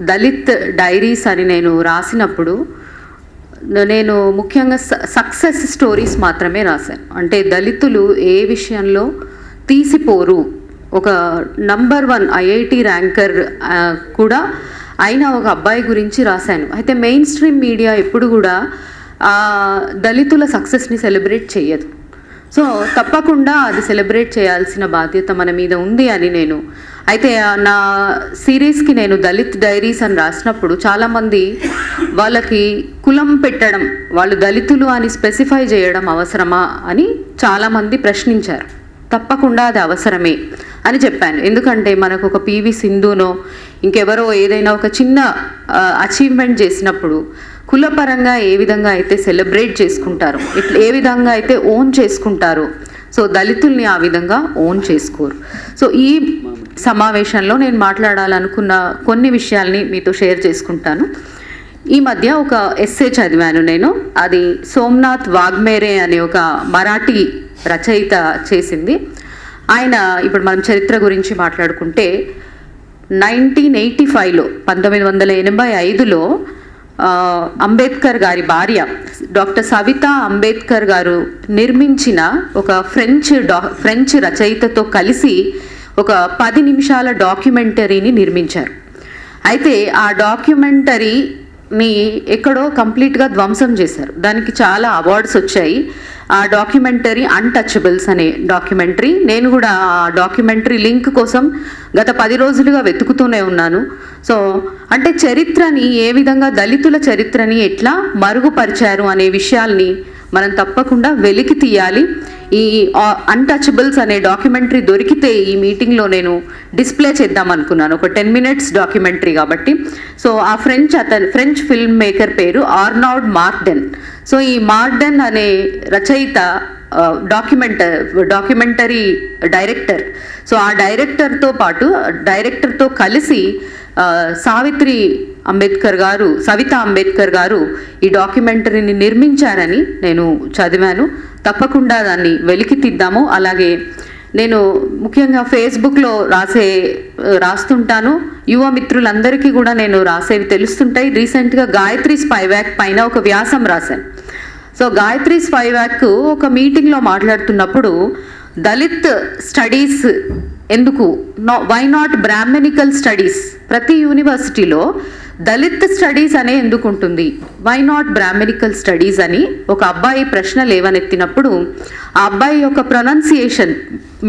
Dalit diaries అని నేను రాసినప్పుడు నేను ముఖ్యంగా సక్సెస్ స్టోరీస్ మాత్రమే రాశాను. అంటే దళితులు ఏ విషయంలో తీసిపోరు, ఒక నంబర్ 1 IIT ర్యాంకర్ కూడా అయిన ఒక అబ్బాయి గురించి రాశాను. అయితే మెయిన్ స్ట్రీమ్ మీడియా ఎప్పుడు కూడా దళితుల సక్సెస్ని సెలబ్రేట్ చేయదు. సో తప్పకుండా అది సెలబ్రేట్ చేయాల్సిన బాధ్యత మన మీద ఉంది అని నేను అయితే నా సిరీస్కి నేను దళిత్ డైరీస్ అని రాసినప్పుడు చాలామంది వాళ్ళకి కులం పెట్టడం, వాళ్ళు దళితులు అని స్పెసిఫై చేయడం అవసరమా అని చాలామంది ప్రశ్నించారు. తప్పకుండా అది అవసరమే అని చెప్పాను. ఎందుకంటే మనకు ఒక PV సింధునో ఇంకెవరో ఏదైనా ఒక చిన్న అచీవ్మెంట్ చేసినప్పుడు కులపరంగా ఏ విధంగా అయితే సెలబ్రేట్ చేసుకుంటారో, ఇట్లా ఏ విధంగా అయితే ఓన్ చేసుకుంటారో, సో దళితుల్ని ఆ విధంగా ఓన్ చేసుకోరు. సో ఈ సమావేశంలో నేను మాట్లాడాలనుకున్న కొన్ని విషయాల్ని మీతో షేర్ చేసుకుంటాను. ఈ మధ్య ఒక ఎస్సే చదివాను నేను, అది సోమనాథ్ వాగ్మేరే అనే ఒక మరాఠీ రచయిత చేసింది. ఆయన ఇప్పుడు మనం చరిత్ర గురించి మాట్లాడుకుంటే 1985లో 1985లో అంబేద్కర్ గారి భార్య డాక్టర్ సవితా అంబేద్కర్ గారు నిర్మించిన ఒక ఫ్రెంచ్ రచయితతో కలిసి ఒక 10 నిమిషాల డాక్యుమెంటరీని నిర్మించారు. అయితే ఆ డాక్యుమెంటరీని ఎక్కడో కంప్లీట్గా ధ్వంసం చేశారు. దానికి చాలా అవార్డ్స్ వచ్చాయి. ఆ డాక్యుమెంటరీ అన్టచబుల్స్ అనే డాక్యుమెంటరీ, నేను కూడా ఆ డాక్యుమెంటరీ లింక్ కోసం గత 10 రోజులుగా వెతుకుతూనే ఉన్నాను. సో అంటే చరిత్రని ఏ విధంగా, దళితుల చరిత్రని ఎట్లా మరుగుపరిచారు అనే విషయాల్ని మనం తప్పకుండా వెలికి తీయాలి. ఈ అన్టచబుల్స్ అనే డాక్యుమెంటరీ దొరికితే ఈ మీటింగ్లో నేను డిస్ప్లే చేద్దాం అనుకున్నాను, ఒక 10 minutes డాక్యుమెంటరీ కాబట్టి. సో ఆ ఫ్రెంచ్ ఫిల్మ్ మేకర్ పేరు ఆర్నాల్డ్ మార్డెన్. సో ఈ మార్డెన్ అనే రచయిత డాక్యుమెంటరీ డైరెక్టర్. సో ఆ డైరెక్టర్తో కలిసి సవితా అంబేద్కర్ గారు ఈ డాక్యుమెంటరీని నిర్మించారని నేను చదివాను. తప్పకుండా దాన్ని వెలికి తీద్దాము. అలాగే నేను ముఖ్యంగా ఫేస్బుక్లో రాస్తుంటాను, యువ మిత్రులందరికీ కూడా నేను రాసేవి తెలుస్తుంటాయి. రీసెంట్గా గాయత్రి స్పైవాక్ పైన ఒక వ్యాసం రాశాను. సో గాయత్రి స్పైవాక్ ఒక మీటింగ్లో మాట్లాడుతున్నప్పుడు దళిత్ స్టడీస్ ఎందుకు, వై నాట్ బ్రాహ్మణికల్ స్టడీస్, ప్రతి యూనివర్సిటీలో దళిత్ స్టడీస్ అనే ఎందుకు ఉంటుంది, వై నాట్ బ్రాహ్మణికల్ స్టడీస్ అని ఒక అబ్బాయి ప్రశ్న లేవనెత్తినప్పుడు ఆ అబ్బాయి యొక్క ప్రొనౌన్సియేషన్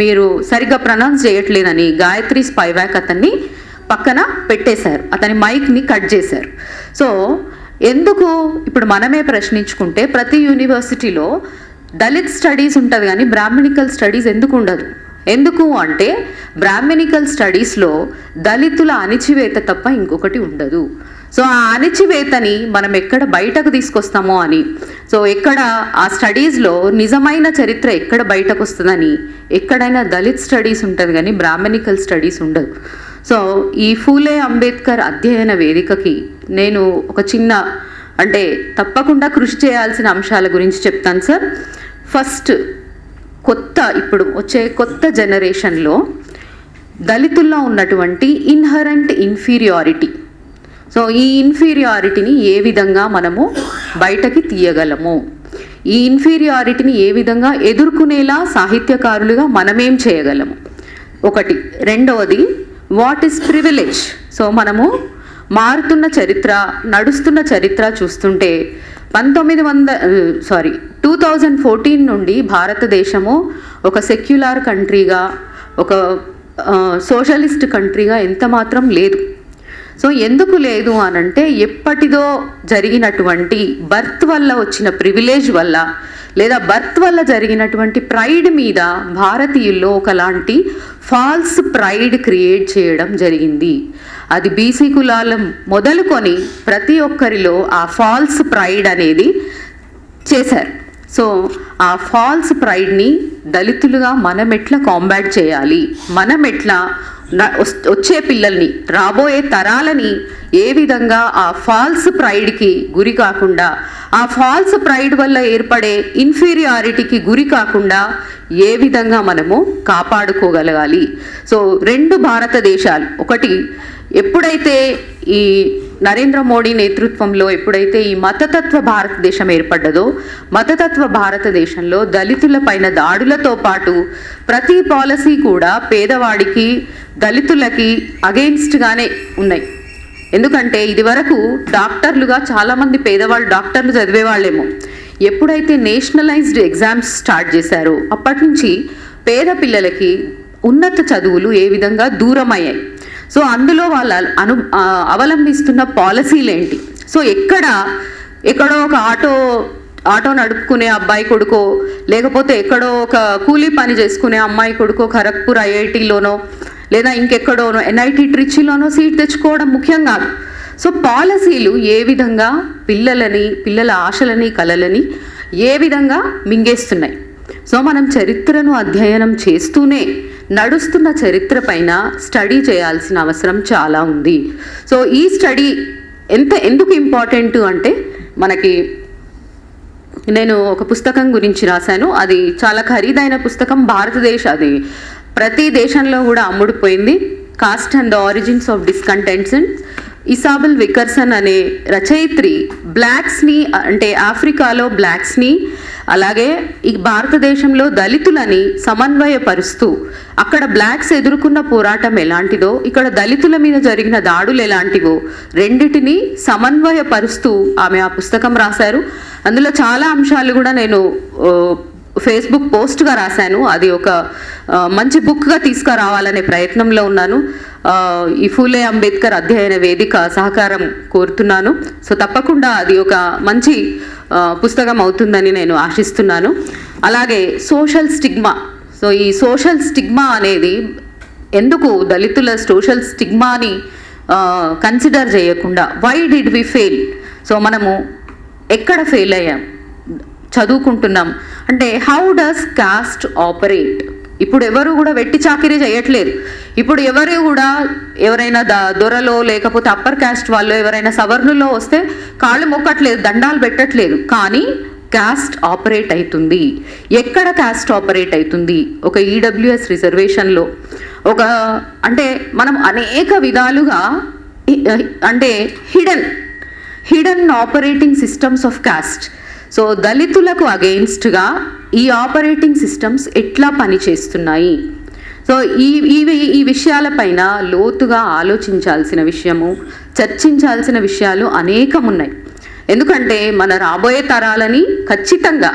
మీరు సరిగ్గా ప్రొనౌన్స్ చేయట్లేదని గాయత్రి స్పైవాక్ అతన్ని పక్కన పెట్టేశారు, అతని మైక్ని కట్ చేశారు. సో ఎందుకు ఇప్పుడు మనమే ప్రశ్నించుకుంటే ప్రతి యూనివర్సిటీలో దళిత్ స్టడీస్ ఉంటుంది కానీ బ్రాహ్మణికల్ స్టడీస్ ఎందుకు ఉండదు? ఎందుకు అంటే బ్రాహ్మణికల్ స్టడీస్లో దళితుల అణిచివేత తప్ప ఇంకొకటి ఉండదు. సో ఆ అణిచివేతని మనం ఎక్కడ బయటకు తీసుకొస్తామో అని, సో ఎక్కడ ఆ స్టడీస్లో నిజమైన చరిత్ర ఎక్కడ బయటకు వస్తుందని, ఎక్కడైనా దళిత్ స్టడీస్ ఉంటుంది కానీ బ్రాహ్మణికల్ స్టడీస్ ఉండదు. సో ఈ ఫూలే అంబేద్కర్ అధ్యయన వేదికకి నేను ఒక చిన్న, అంటే తప్పకుండా కృషి చేయాల్సిన అంశాల గురించి చెప్తాను సార్. ఫస్ట్, ఇప్పుడు వచ్చే కొత్త జనరేషన్లో దళితుల్లో ఉన్నటువంటి ఇన్హరెంట్ ఇన్ఫీరియారిటీ, సో ఈ ఇన్ఫీరియారిటీని ఏ విధంగా మనము బయటకి తీయగలము, ఈ ఇన్ఫీరియారిటీని ఏ విధంగా ఎదుర్కొనేలా సాహిత్యకారులుగా మనమేం చేయగలము, ఒకటి. రెండవది, వాట్ ఈస్ ప్రివిలేజ్. సో మనము మారుతున్న చరిత్ర, నడుస్తున్న చరిత్ర చూస్తుంటే 2014 నుండి భారతదేశము ఒక సెక్యులర్ కంట్రీగా, ఒక సోషలిస్ట్ కంట్రీగా ఎంత మాత్రం లేదు. సో ఎందుకు లేదు అనంటే ఎప్పటిదో జరిగినటువంటి బర్త్ వల్ల వచ్చిన ప్రివిలేజ్ వల్ల, లేదా బర్త్ వల్ల జరిగినటువంటి ప్రైడ్ మీద భారతీయుల్లో ఒకలాంటి ఫాల్స్ ప్రైడ్ క్రియేట్ చేయడం జరిగింది. అది బీసీ కులాల మొదలుకొని ప్రతి ఒక్కరిలో ఆ ఫాల్స్ ప్రైడ్ అనేది చేశారు. సో ఆ ఫాల్స్ ప్రైడ్ని దళితులుగా మనం ఎట్లా కాంబాట్ చేయాలి, మనం ఎట్లా వచ్చే పిల్లల్ని, రాబోయే తరాలని ఏ విధంగా ఆ ఫాల్స్ ప్రైడ్కి గురి కాకుండా, ఆ ఫాల్స్ ప్రైడ్ వల్ల ఏర్పడే ఇన్ఫీరియారిటీకి గురి కాకుండా ఏ విధంగా మనము కాపాడుకోగలగాలి. సో 2 భారతదేశాలు, ఒకటి ఎప్పుడైతే ఈ నరేంద్ర మోడీ నేతృత్వంలో ఎప్పుడైతే ఈ మతతత్వ భారతదేశం ఏర్పడ్డదో, మతతత్వ భారతదేశంలో దళితుల పైన దాడులతో పాటు ప్రతి పాలసీ కూడా పేదవాడికి, దళితులకి అగెయిన్స్ట్గానే ఉన్నాయి. ఎందుకంటే ఇది వరకు డాక్టర్లుగా చాలామంది పేదవాళ్ళు డాక్టర్లు చదివేవాళ్ళేమో, ఎప్పుడైతే నేషనలైజ్డ్ ఎగ్జామ్స్ స్టార్ట్ చేశారో అప్పటి నుంచి పేద పిల్లలకి ఉన్నత చదువులు ఏ విధంగా దూరం అయ్యాయి. సో అందులో వాళ్ళ అవలంబిస్తున్న పాలసీలు ఏంటి? సో ఎక్కడో ఒక ఆటో నడుపుకునే అబ్బాయి కొడుకో, లేకపోతే ఎక్కడో ఒక కూలీ పని చేసుకునే అమ్మాయి కొడుకో ఖరగ్పూర్ ఐఐటిలోనో లేదా ఇంకెక్కడోనో ఎన్ఐటి ట్రిచిలోనో సీట్ తెచ్చుకోవడం ముఖ్యం కాదు. సో పాలసీలు ఏ విధంగా పిల్లల ఆశలని, కలలని ఏ విధంగా మింగేస్తున్నాయి. సో మనం చరిత్రను అధ్యయనం చేస్తూనే నడుస్తున్న చరిత్ర పైన స్టడీ చేయాల్సిన అవసరం చాలా ఉంది. సో ఈ స్టడీ ఎందుకు ఇంపార్టెంట్ అంటే, నేను ఒక పుస్తకం గురించి రాశాను. అది చాలా ఖరీదైన పుస్తకం, అది ప్రతి దేశంలో కూడా అమ్ముడుపోయింది. Caste and the origins of discontents and Isabel Wilkerson అనే రచయిత్రి బ్లాక్స్ని, అంటే ఆఫ్రికాలో బ్లాక్స్ని, అలాగే ఈ భారతదేశంలో దళితులని సమన్వయపరుస్తూ అక్కడ బ్లాక్స్ ఎదుర్కొన్న పోరాటం ఎలాంటిదో, ఇక్కడ దళితుల మీద జరిగిన దాడులు ఎలాంటివో రెండిటిని సమన్వయపరుస్తూ ఆమె ఆ పుస్తకం రాశారు. అందులో చాలా అంశాలు కూడా నేను ఫేస్బుక్ పోస్ట్గా రాశాను. అది ఒక మంచి బుక్గా తీసుకురావాలనే ప్రయత్నంలో ఉన్నాను. ఈ ఫూలే అంబేద్కర్ అధ్యయన వేదిక సహకారం కోరుతున్నాను. సో తప్పకుండా అది ఒక మంచి పుస్తకం అవుతుందని నేను ఆశిస్తున్నాను. అలాగే సోషల్ స్టిగ్మా. సో ఈ సోషల్ స్టిగ్మా అనేది ఎందుకు దళితుల సోషల్ స్టిగ్మాని కన్సిడర్ చేయకుండా why did we fail? So మనము ఎక్కడ ఫెయిల్ అయ్యాం? చదువుకుంటున్నాం అంటే హౌ డస్ కాస్ట్ ఆపరేట్? ఇప్పుడు ఎవరు కూడా వెట్టి చాకిరీ చేయట్లేదు. ఇప్పుడు ఎవరైనా దొరలో లేకపోతే అప్పర్ కాస్ట్ వాళ్ళు ఎవరైనా సవర్ణుల్లో వస్తే కాళ్ళు మొక్కట్లేదు, దండాలు పెట్టట్లేదు. కానీ కాస్ట్ ఆపరేట్ అవుతుంది. ఎక్కడ కాస్ట్ ఆపరేట్ అవుతుంది? ఒక ఈడబ్ల్యూఎస్ రిజర్వేషన్లో అంటే మనం అనేక విధాలుగా అంటే hidden operating systems of cost. So దళితులకు అగెయిన్స్ట్గా ఈ ఆపరేటింగ్ సిస్టమ్స్ ఎట్లా పనిచేస్తున్నాయి? సో ఈ విషయాలపైన లోతుగా ఆలోచించాల్సిన విషయము, చర్చించాల్సిన విషయాలు అనేకం ఉన్నాయి. ఎందుకంటే మన రాబోయే తరాలని ఖచ్చితంగా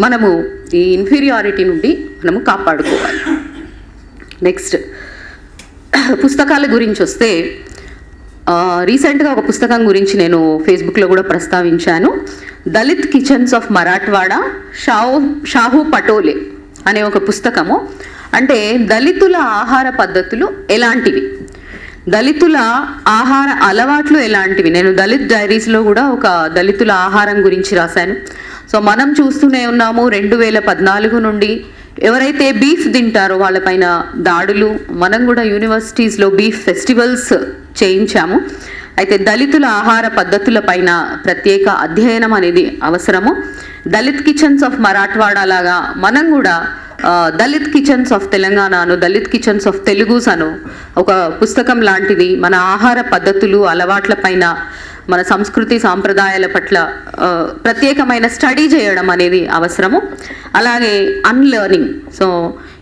మనము ఈ ఇన్ఫీరియారిటీ నుండి మనము కాపాడుకోవాలి. నెక్స్ట్ పుస్తకాల గురించి వస్తే, రీసెంట్గా ఒక పుస్తకం గురించి నేను ఫేస్బుక్లో కూడా ప్రస్తావించాను. దళిత్ కిచెన్స్ ఆఫ్ మరాఠ్వాడా, షాహు పటోలే అనే ఒక పుస్తకము. అంటే దళితుల ఆహార పద్ధతులు ఎలాంటివి, దళితుల ఆహార అలవాట్లు ఎలాంటివి. నేను దళిత్ డైరీస్లో కూడా ఒక దళితుల ఆహారం గురించి రాశాను. సో మనం చూస్తూనే ఉన్నాము 2014 నుండి ఎవరైతే బీఫ్ తింటారో వాళ్ళపైన దాడులు. మనం కూడా యూనివర్సిటీస్లో బీఫ్ ఫెస్టివల్స్ చేయించాము. అయితే దళితుల ఆహార పద్ధతుల పైన ప్రత్యేక అధ్యయనం అనేది అవసరము. దళిత్ కిచెన్స్ ఆఫ్ మరాఠ్వాడా లాగా మనం కూడా దళిత్ కిచెన్స్ ఆఫ్ తెలంగాణను, దళిత్ కిచెన్స్ ఆఫ్ తెలుగుస్ అను ఒక పుస్తకం లాంటిది మన ఆహార పద్ధతులు, అలవాట్ల పైన, మన సంస్కృతి సాంప్రదాయాల పట్ల ప్రత్యేకమైన స్టడీ చేయడం అనేది అవసరము. అలాగే అన్లెర్నింగ్. సో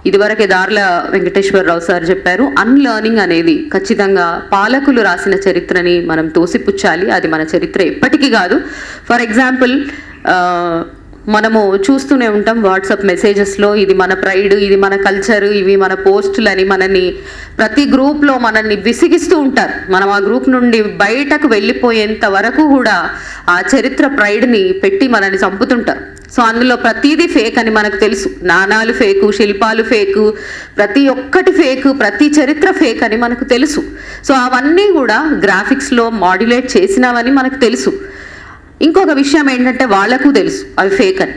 ఇదివరకే దార్ల వెంకటేశ్వరరావు సార్ చెప్పారు, అన్లెర్నింగ్ అనేది ఖచ్చితంగా పాలకులు రాసిన చరిత్రని మనం తోసిపుచ్చాలి. అది మన చరిత్ర ఎప్పటికీ కాదు. ఫర్ ఎగ్జాంపుల్ మనము చూస్తూనే ఉంటాం వాట్సాప్ మెసేజెస్లో, ఇది మన ప్రైడ్, ఇది మన కల్చర్, ఇవి మన పోస్టులని మనని ప్రతి గ్రూప్లో మనల్ని విసిగిస్తూ ఉంటారు. మనం ఆ గ్రూప్ నుండి బయటకు వెళ్ళిపోయేంత వరకు కూడా ఆ చరిత్ర ప్రైడ్ని పెట్టి మనల్ని చంపుతుంటారు. సో అందులో ప్రతిదీ ఫేక్ అని మనకు తెలుసు. నాణాలు ఫేకు, శిల్పాలు ఫేకు, ప్రతి ఒక్కటి ఫేకు, ప్రతి చరిత్ర ఫేక్ అని మనకు తెలుసు. సో అవన్నీ కూడా గ్రాఫిక్స్లో మాడ్యులేట్ చేసినవని మనకు తెలుసు. ఇంకొక విషయం ఏంటంటే వాళ్ళకు తెలుసు అవి ఫేక్ అని.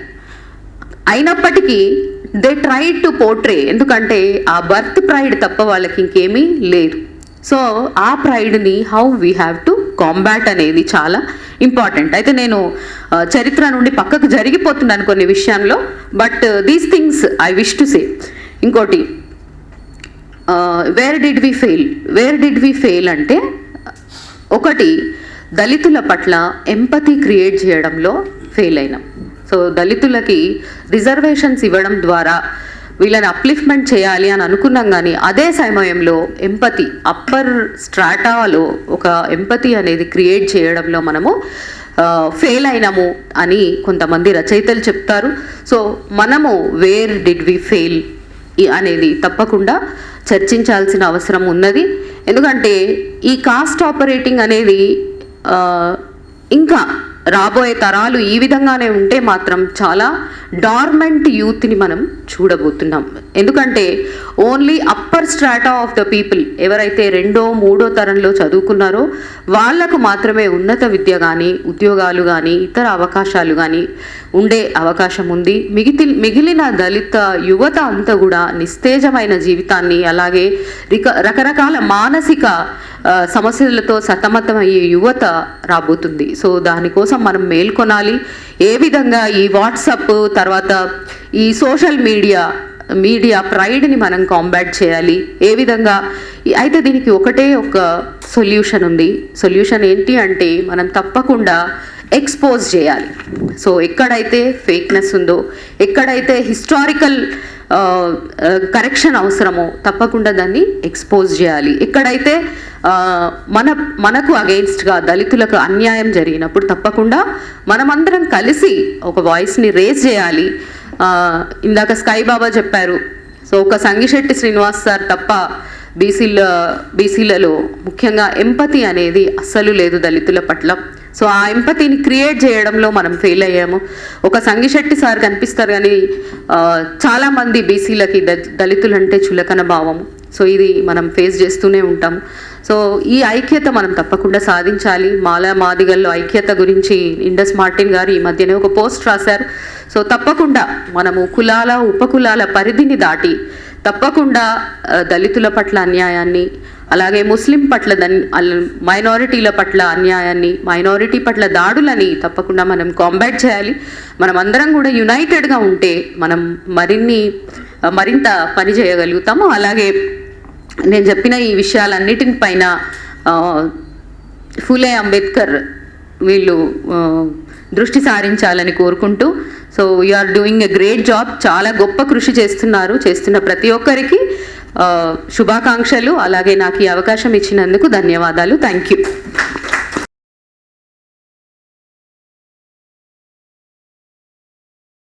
అయినప్పటికీ దే ట్రై టు పోర్ట్రే, ఎందుకంటే ఆ బర్త్ ప్రైడ్ తప్ప వాళ్ళకి ఇంకేమీ లేదు. సో ఆ ప్రైడ్ని how we have to combat అనేది చాలా ఇంపార్టెంట్. అయితే నేను చరిత్ర నుండి పక్కకు జరిగిపోతున్నాను కొన్ని విషయంలో, but these things I wish to say. ఇంకోటి, వేర్ డిడ్ వి ఫెయిల్ అంటే ఒకటి, దళితుల పట్ల ఎంపతి క్రియేట్ చేయడంలో ఫెయిల్ అయినాం. సో దళితులకి రిజర్వేషన్స్ ఇవ్వడం ద్వారా వీళ్ళని అప్లిఫ్ట్మెంట్ చేయాలి అని అనుకున్నాం, కానీ అదే సమయంలో ఎంపతి, అప్పర్ స్ట్రాటాలో ఒక ఎంపతి అనేది క్రియేట్ చేయడంలో మనము ఫెయిల్ అయినాము అని కొంతమంది రచయితలు చెప్తారు. సో మనము వేర్ డిడ్ వి ఫెయిల్ అనేది తప్పకుండా చర్చించాల్సిన అవసరం ఉన్నది. ఎందుకంటే ఈ కాస్ట్ ఆపరేటింగ్ అనేది ఇంకా రాబోయే తరాలు ఈ విధంగానే ఉంటే మాత్రం చాలా డార్మెంట్ యూత్ని మనం చూడబోతున్నాం. ఎందుకంటే only upper strata of the people ఎవరైతే 2వ 3వ తరంలో చదువుకున్నారో వాళ్లకు మాత్రమే ఉన్నత విద్య కానీ ఉద్యోగాలు కానీ ఇతర అవకాశాలు కానీ ఉండే అవకాశం ఉంది. మిగిలిన దళిత యువత అంతా కూడా నిస్తేజమైన జీవితాన్ని, అలాగే రకరకాల మానసిక సమస్యలతో సతమతమయ్యే యువత రాబోతుంది. సో దానికోసం మనం మేల్కొనాలి. ఏ విధంగా ఈ వాట్సాప్ తర్వాత ఈ సోషల్ మీడియా ప్రైడ్ని మనం కాంబాట్ చేయాలి, ఏ విధంగా అయితే దీనికి ఒకటే ఒక సొల్యూషన్ ఉంది. సొల్యూషన్ ఏంటి అంటే మనం తప్పకుండా ఎక్స్పోజ్ చేయాలి. సో ఎక్కడైతే ఫేక్నెస్ ఉందో, ఎక్కడైతే హిస్టారికల్ కరెక్షన్ అవసరమో తప్పకుండా దాన్ని ఎక్స్పోజ్ చేయాలి. ఎక్కడైతే మనకు అగెయిన్స్ట్గా దళితులకు అన్యాయం జరిగినప్పుడు తప్పకుండా మనమందరం కలిసి ఒక వాయిస్ని రేజ్ చేయాలి. ఇందాక స్కై బాబా చెప్పారు. సో ఒక సంగిశెట్టి శ్రీనివాస్ సార్ తప్ప బీసీలలో ముఖ్యంగా ఎంపతి అనేది అస్సలు లేదు దళితుల పట్ల. సో ఆ ఎంపతిని క్రియేట్ చేయడంలో మనం ఫెయిల్ అయ్యాము. ఒక సంగిశెట్టి సార్ కనిపిస్తారు, కానీ చాలామంది బీసీలకి దళితులంటే చులకన భావం. సో ఇది మనం ఫేస్ చేస్తూనే ఉంటాము. సో ఈ ఐక్యత మనం తప్పకుండా సాధించాలి. మాదిగల్లో ఐక్యత గురించి ఇండస్ మార్టిన్ గారు ఈ మధ్యనే ఒక పోస్ట్ రాశారు. సో తప్పకుండా మనము కులాల ఉపకులాల పరిధిని దాటి తప్పకుండా దళితుల పట్ల అన్యాయాన్ని, అలాగే ముస్లిం పట్ల మైనారిటీల పట్ల అన్యాయాన్ని, మైనారిటీ పట్ల దాడులని తప్పకుండా మనం కాంబాట్ చేయాలి. మనం అందరం కూడా యునైటెడ్గా ఉంటే మనం మరింత పని చేయగలుగుతాము. అలాగే నేను చెప్పిన ఈ విషయాలన్నిటిపైన ఫూలే అంబేద్కర్ వీళ్ళు దృష్టి సారించాలని కోరుకుంటూ, so you are doing a great job. చాలా గొప్ప కృషి చేస్తున్న ప్రతి ఒక్కరికి శుభాకాంక్షలు. అలాగే నాకు ఈ అవకాశం ఇచ్చినందుకు ధన్యవాదాలు. Thank you.